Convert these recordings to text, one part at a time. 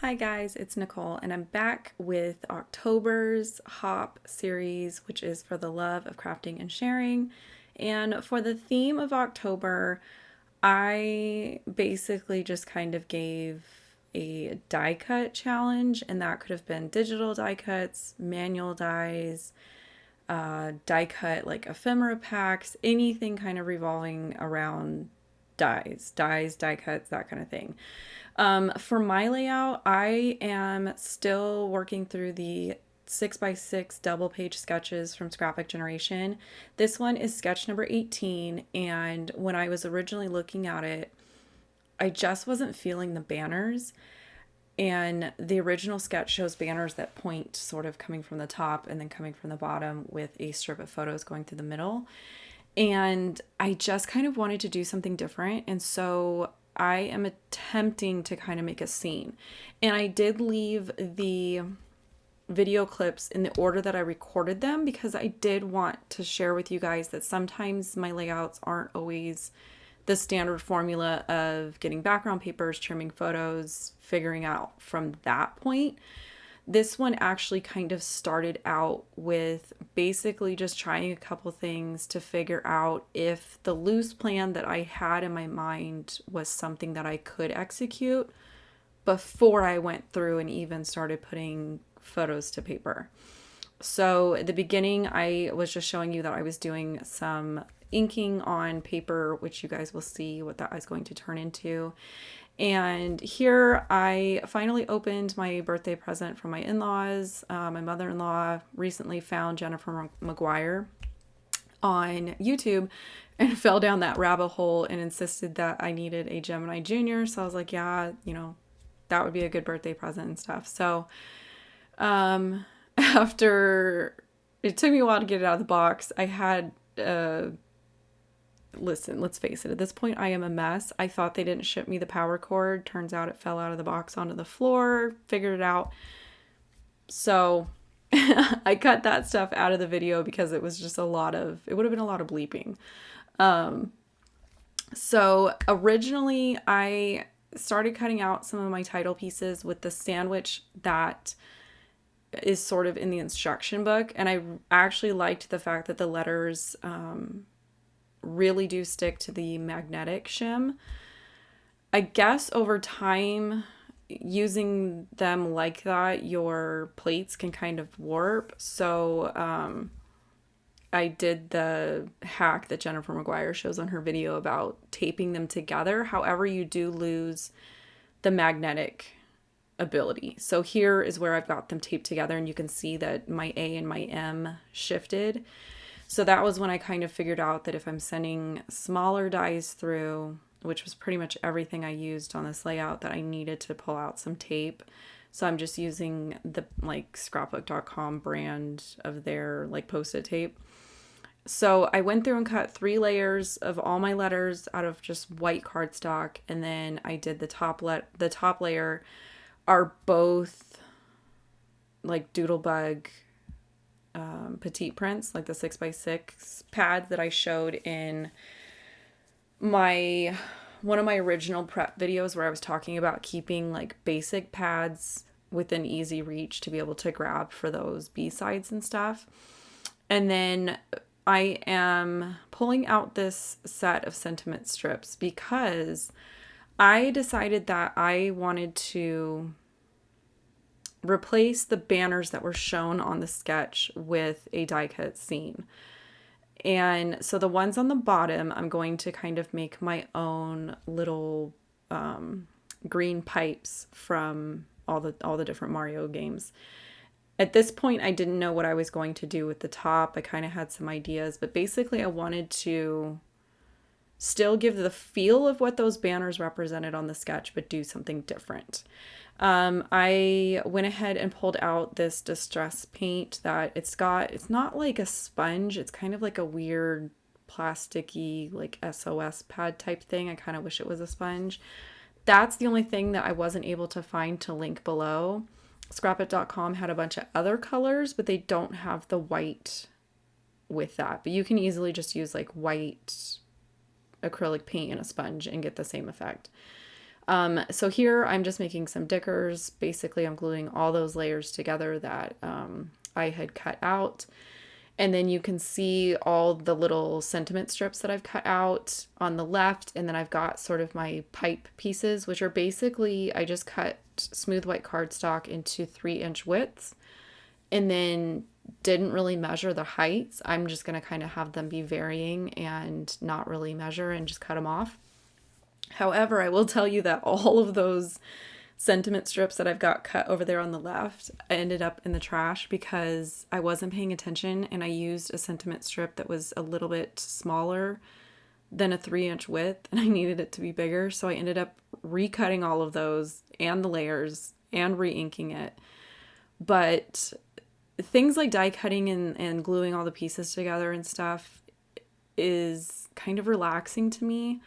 Hi guys, it's Nicole, and I'm back with October's Hop series, which is for the love of crafting and sharing. And for the theme of October, I basically just kind of gave a die cut challenge, and that could have been digital die cuts, manual dies, die cut like ephemera packs, anything kind of revolving around dies, die cuts, that kind of thing. For my layout, I am still working through the 6x6 double page sketches from Scrapbook Generation. This one is sketch number 18, and when I was originally looking at it, I just wasn't feeling the banners. And the original sketch shows banners that point sort of coming from the top and then coming from the bottom with a strip of photos going through the middle. And I just kind of wanted to do something different. And so I am attempting to kind of make a scene. And I did leave the video clips in the order that I recorded them because I did want to share with you guys that sometimes my layouts aren't always the standard formula of getting background papers, trimming photos, figuring out from that point. This one actually kind of started out with basically just trying a couple things to figure out if the loose plan that I had in my mind was something that I could execute before I went through and even started putting photos to paper. So at the beginning, I was just showing you that I was doing some inking on paper, which you guys will see what that is going to turn into. And here I finally opened my birthday present from my in-laws. My mother-in-law recently found Jennifer Maguire on YouTube and fell down that rabbit hole and insisted that I needed a Gemini Junior. So I was like, yeah, that would be a good birthday present and stuff. So after it took me a while to get it out of the box, I had listen, let's face it, at this point I am a mess. I thought they didn't ship me the power cord. Turns out it fell out of the box onto the floor. Figured it out. So I cut that stuff out of the video because it was just it would have been a lot of bleeping. So originally I started cutting out some of my title pieces with the sandwich that is sort of in the instruction book. And I actually liked the fact that the letters really do stick to the magnetic shim. I guess over time, using them like that, your plates can kind of warp. So I did the hack that Jennifer Maguire shows on her video about taping them together. However, you do lose the magnetic ability. So here is where I've got them taped together, and you can see that my A and my M shifted. So that was when I kind of figured out that if I'm sending smaller dies through, which was pretty much everything I used on this layout, that I needed to pull out some tape. So I'm just using the scrapbook.com brand of their Post-it tape. So I went through and cut 3 layers of all my letters out of just white cardstock, and then I did the top layer are both Doodlebug petite prints, like the 6x6 pads that I showed in one of my original prep videos where I was talking about keeping basic pads within easy reach to be able to grab for those B-sides and stuff. And then I am pulling out this set of sentiment strips because I decided that I wanted to replace the banners that were shown on the sketch with a die cut scene. And so the ones on the bottom, I'm going to kind of make my own little green pipes from all the different Mario games. At this point, I didn't know what I was going to do with the top. I kind of had some ideas, but basically I wanted to still give the feel of what those banners represented on the sketch, but do something different. I went ahead and pulled out this distress paint that it's not like a sponge. It's kind of like a weird plasticky, SOS pad type thing. I kind of wish it was a sponge. That's the only thing that I wasn't able to find to link below. Scrapbook.com had a bunch of other colors, but they don't have the white with that. But you can easily just use white acrylic paint and a sponge and get the same effect. So here I'm just making some dickers. Basically, I'm gluing all those layers together that I had cut out. And then you can see all the little sentiment strips that I've cut out on the left. And then I've got sort of my pipe pieces, which are basically, I just cut smooth white cardstock into 3-inch widths and then didn't really measure the heights. I'm just going to kind of have them be varying and not really measure and just cut them off. However, I will tell you that all of those sentiment strips that I've got cut over there on the left, I ended up in the trash because I wasn't paying attention and I used a sentiment strip that was a little bit smaller than a 3-inch width and I needed it to be bigger. So I ended up recutting all of those and the layers and re-inking it. But things like die cutting and gluing all the pieces together and stuff is kind of relaxing to me.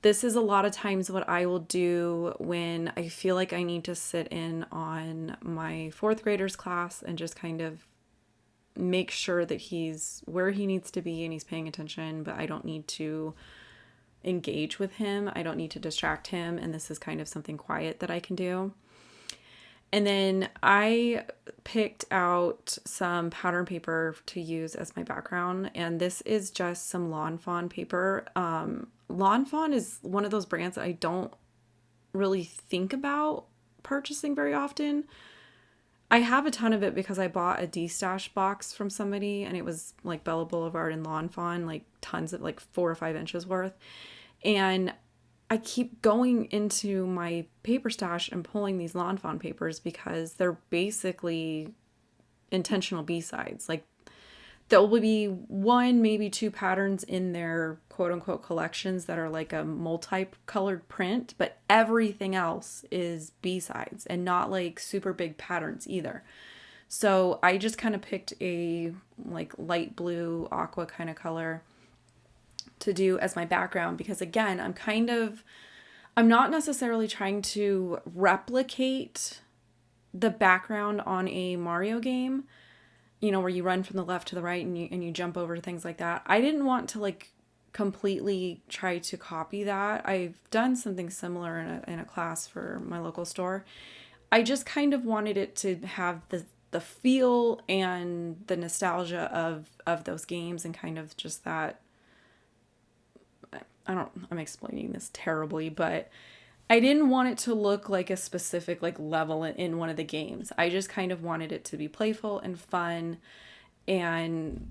This is a lot of times what I will do when I feel like I need to sit in on my 4th graders class and just kind of make sure that he's where he needs to be and he's paying attention, but I don't need to engage with him. I don't need to distract him. And this is kind of something quiet that I can do. And then I picked out some pattern paper to use as my background. And this is just some Lawn Fawn paper. Lawn Fawn is one of those brands that I don't really think about purchasing very often. I have a ton of it because I bought a D-stash box from somebody and it was like Bella Boulevard and Lawn Fawn, like tons of like 4 or 5 inches worth. And I keep going into my paper stash and pulling these Lawn Fawn papers because they're basically intentional B-sides. Like there will be 1, maybe 2 patterns in their quote unquote collections that are like a multi-colored print, but everything else is B-sides and not like super big patterns either. So I just kind of picked a like light blue aqua kind of color to do as my background because again, I'm not necessarily trying to replicate the background on a Mario game, you know, where you run from the left to the right and you jump over things like that. I didn't want to like completely try to copy that. I've done something similar in a class for my local store. I just kind of wanted it to have the feel and the nostalgia of those games and kind of just that. I'm explaining this terribly, but I didn't want it to look like a specific like level in one of the games. I just kind of wanted it to be playful and fun and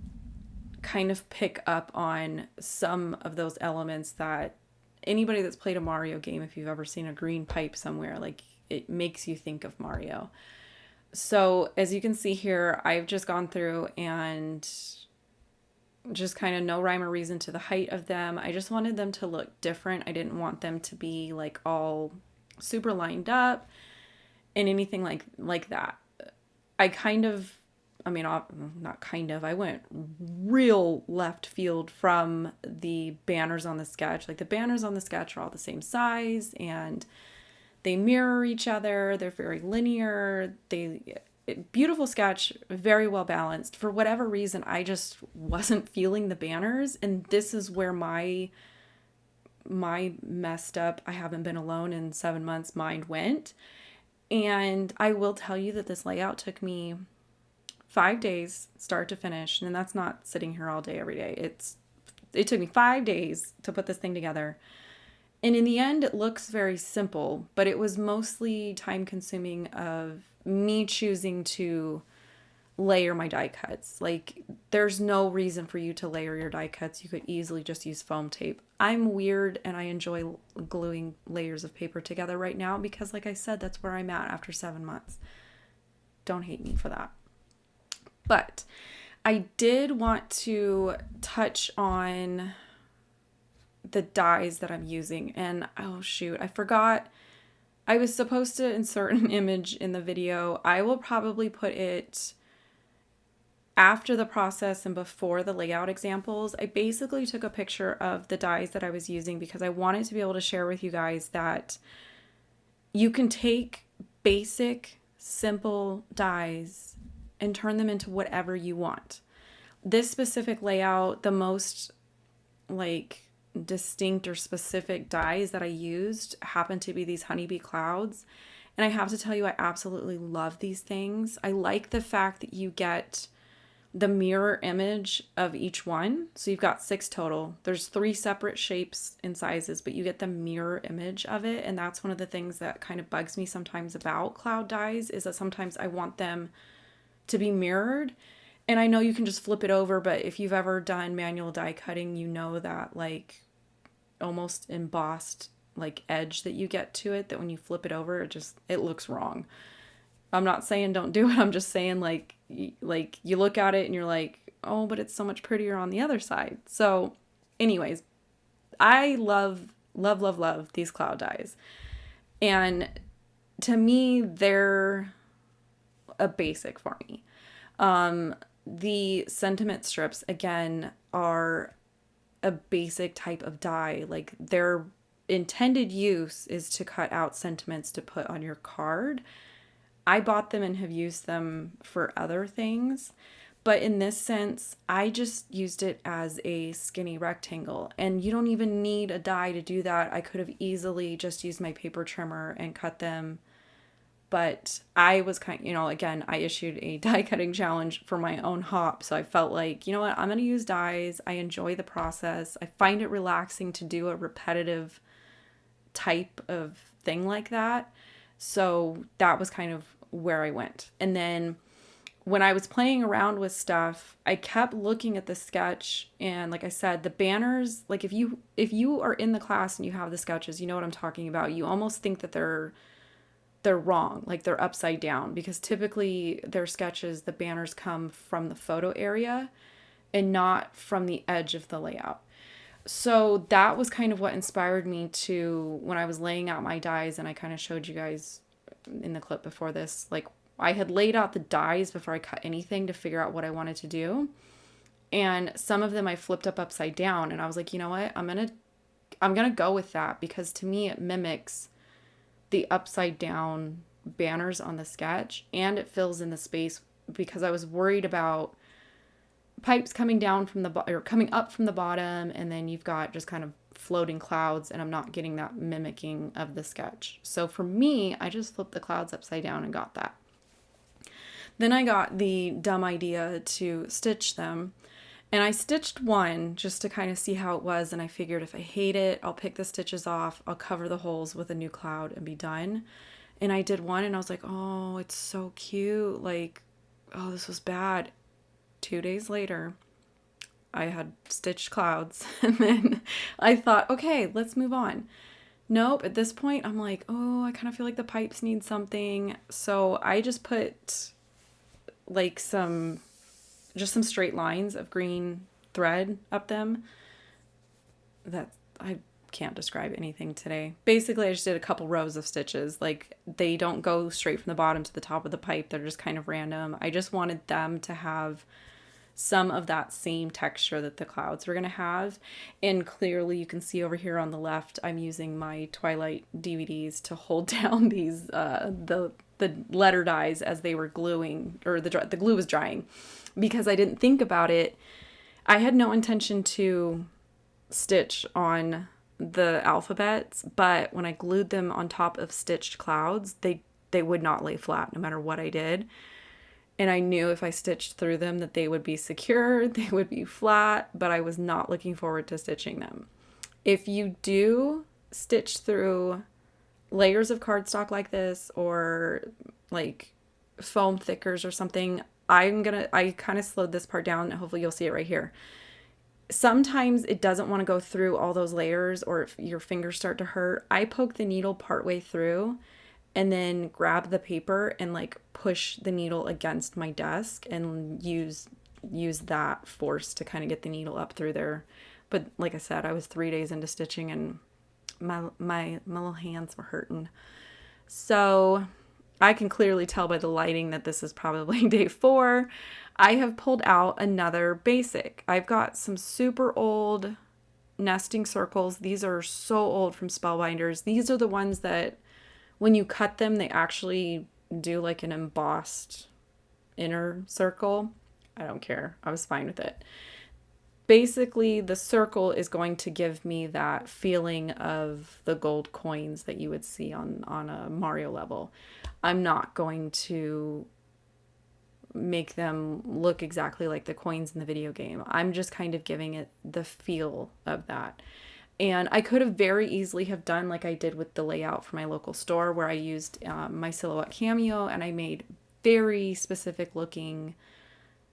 kind of pick up on some of those elements that anybody that's played a Mario game, if you've ever seen a green pipe somewhere, like it makes you think of Mario. So as you can see here, I've just gone through and just kind of no rhyme or reason to the height of them. I just wanted them to look different. I didn't want them to be like all super lined up and anything like that. I went real left field from the banners on the sketch. Like the banners on the sketch are all the same size and they mirror each other. They're very linear. Beautiful sketch, very well balanced. For whatever reason, I just wasn't feeling the banners, and this is where my messed up, I haven't been alone in 7 months mind went. And I will tell you that this layout took me 5 days, start to finish, and that's not sitting here all day every day. It took me 5 days to put this thing together. And in the end, it looks very simple, but it was mostly time consuming of me choosing to layer my die cuts. Like, there's no reason for you to layer your die cuts. You could easily just use foam tape. I'm weird and I enjoy gluing layers of paper together right now because, like I said, that's where I'm at after 7 months. Don't hate me for that. But I did want to touch on the dies that I'm using. And oh shoot, I forgot. I was supposed to insert an image in the video. I will probably put it after the process and before the layout examples. I basically took a picture of the dies that I was using because I wanted to be able to share with you guys that you can take basic, simple dies and turn them into whatever you want. This specific layout, the most like distinct or specific dies that I used happened to be these honeybee clouds. And I have to tell you, I absolutely love these things. I like the fact that you get the mirror image of each one. So you've got 6 total. There's 3 separate shapes and sizes, but you get the mirror image of it. And that's one of the things that kind of bugs me sometimes about cloud dies, is that sometimes I want them to be mirrored. And I know you can just flip it over, but if you've ever done manual die cutting, you know that like almost embossed like edge that you get to it, that when you flip it over, it looks wrong. I'm not saying don't do it. I'm just saying like you look at it and you're like, oh, but it's so much prettier on the other side. So anyways, I love these cloud dies. And to me, they're a basic for me. The sentiment strips, again, are a basic type of die. Like, their intended use is to cut out sentiments to put on your card. I bought them and have used them for other things, but in this sense, I just used it as a skinny rectangle, and you don't even need a die to do that. I could have easily just used my paper trimmer and cut them, but I was again, I issued a die cutting challenge for my own hop, so I felt like, you know what, I'm going to use dies. I enjoy the process. I find it relaxing to do a repetitive type of thing like that. So that was kind of where I went. And then when I was playing around with stuff, I kept looking at the sketch, and like I said, the banners, like if you are in the class and you have the sketches, you know what I'm talking about. You almost think that they're wrong, like they're upside down, because typically their sketches, the banners come from the photo area and not from the edge of the layout. So that was kind of what inspired me to, when I was laying out my dies, and I kind of showed you guys in the clip before this, like I had laid out the dies before I cut anything to figure out what I wanted to do. And some of them I flipped upside down, and I was like, you know what, I'm going to go with that, because to me it mimics the upside down banners on the sketch, and it fills in the space, because I was worried about pipes coming down from or coming up from the bottom, and then you've got just kind of floating clouds, and I'm not getting that mimicking of the sketch. So for me, I just flipped the clouds upside down and got that. Then I got the dumb idea to stitch them, and I stitched one just to kind of see how it was, and I figured if I hate it, I'll pick the stitches off, I'll cover the holes with a new cloud and be done. And I did one, and I was like, oh, it's so cute. Like, oh, this was bad. 2 days later, I had stitched clouds, and then I thought, okay, let's move on. Nope, at this point, I'm like, oh, I kind of feel like the pipes need something. So I just put like some straight lines of green thread up them. That I can't describe anything today. Basically, I just did a couple rows of stitches. Like, they don't go straight from the bottom to the top of the pipe. They're just kind of random. I just wanted them to have some of that same texture that the clouds were going to have. And clearly you can see over here on the left, I'm using my Twilight DVDs to hold down these, the letter dies as they were gluing, or the glue was drying, because I didn't think about it. I had no intention to stitch on the alphabets, but when I glued them on top of stitched clouds, they would not lay flat no matter what I did. And I knew if I stitched through them that they would be secure, they would be flat, but I was not looking forward to stitching them. If you do stitch through layers of cardstock like this, or like foam thickers or something, I kind of slowed this part down, and hopefully you'll see it right here. Sometimes it doesn't want to go through all those layers, or if your fingers start to hurt, I poke the needle partway through and then grab the paper and like push the needle against my desk and use that force to kind of get the needle up through there. But like I said, I was 3 days into stitching, and my little hands were hurting. So I can clearly tell by the lighting that this is probably day 4. I have pulled out another basic. I've got some super old nesting circles. These are so old from Spellbinders. These are the ones that when you cut them, they actually do like an embossed inner circle. I don't care. I was fine with it. basically the circle is going to give me that feeling of the gold coins that you would see on a Mario level. I'm not going to make them look exactly like the coins in the video game. I'm just kind of giving it the feel of that. And I could have very easily have done like I did with the layout for my local store, where I used my silhouette cameo and I made very specific looking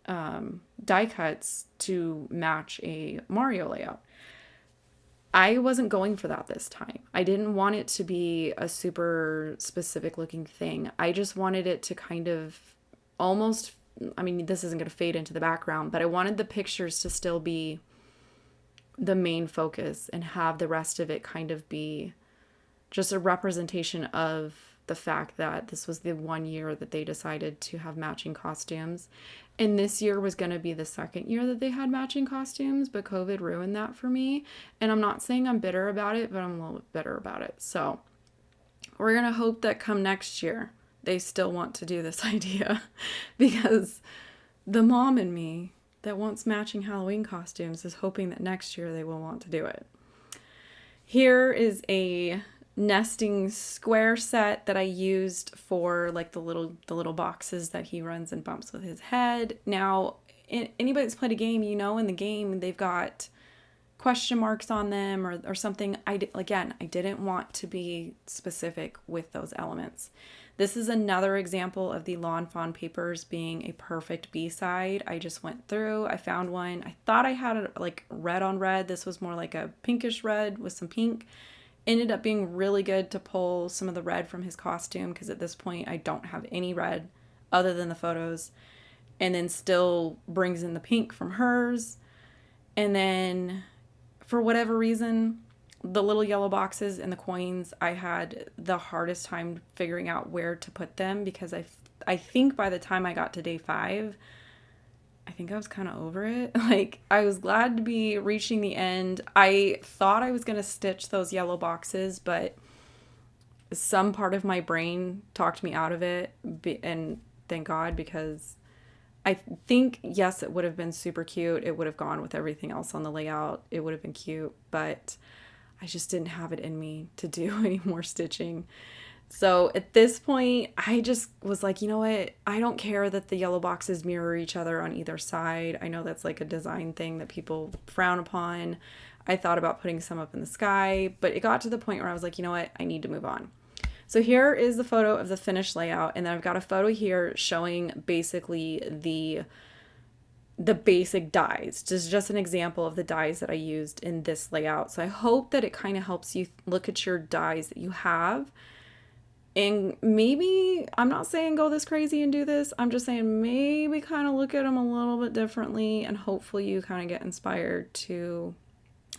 die cuts to match a Mario layout. I wasn't going for that this time. I didn't want it to be a super specific looking thing. I just wanted it to kind of almost, I mean, this isn't going to fade into the background, but I wanted the pictures to still be the main focus and have the rest of it kind of be just a representation of the fact that this was the one year that they decided to have matching costumes. And this year was going to be the second year that they had matching costumes, but COVID ruined that for me. And I'm not saying I'm bitter about it, but I'm a little bit bitter about it. So we're going to hope that come next year, they still want to do this idea, because the mom in me that wants matching Halloween costumes is hoping that next year they will want to do it. Here is a nesting square set that I used for like the little boxes that he runs and bumps with his head. Now, anybody that's played a game, you know, in the game they've got question marks on them or something. Again, I didn't want to be specific with those elements. This is another example of the Lawn Fawn papers being a perfect B-side. I just went through, I found one. I thought I had it like red on red. This was more like a pinkish red with some pink. Ended up being really good to pull some of the red from his costume, because at this point I don't have any red other than the photos, and then still brings in the pink from hers. And then for whatever reason, the little yellow boxes and the coins, I had the hardest time figuring out where to put them, because I think by the time I got to day 5, I think I was kind of over it. Like, I was glad to be reaching the end. I thought I was going to stitch those yellow boxes, but some part of my brain talked me out of it. And thank God, because I think, yes, it would have been super cute. It would have gone with everything else on the layout. It would have been cute, but I just didn't have it in me to do any more stitching. So at this point, I just was like, you know what? I don't care that the yellow boxes mirror each other on either side. I know that's like a design thing that people frown upon. I thought about putting some up in the sky, but it got to the point where I was like, you know what? I need to move on. So here is the photo of the finished layout. And then I've got a photo here showing basically the basic dies. Just an example of the dies that I used in this layout. So I hope that it kind of helps you look at your dies that you have. And maybe, I'm not saying go this crazy and do this. I'm just saying maybe kind of look at them a little bit differently, and hopefully you kind of get inspired to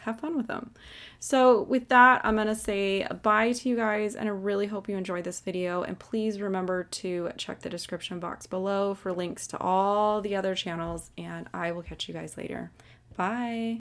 have fun with them. So with that, I'm going to say bye to you guys, and I really hope you enjoyed this video. And please remember to check the description box below for links to all the other channels, and I will catch you guys later. Bye.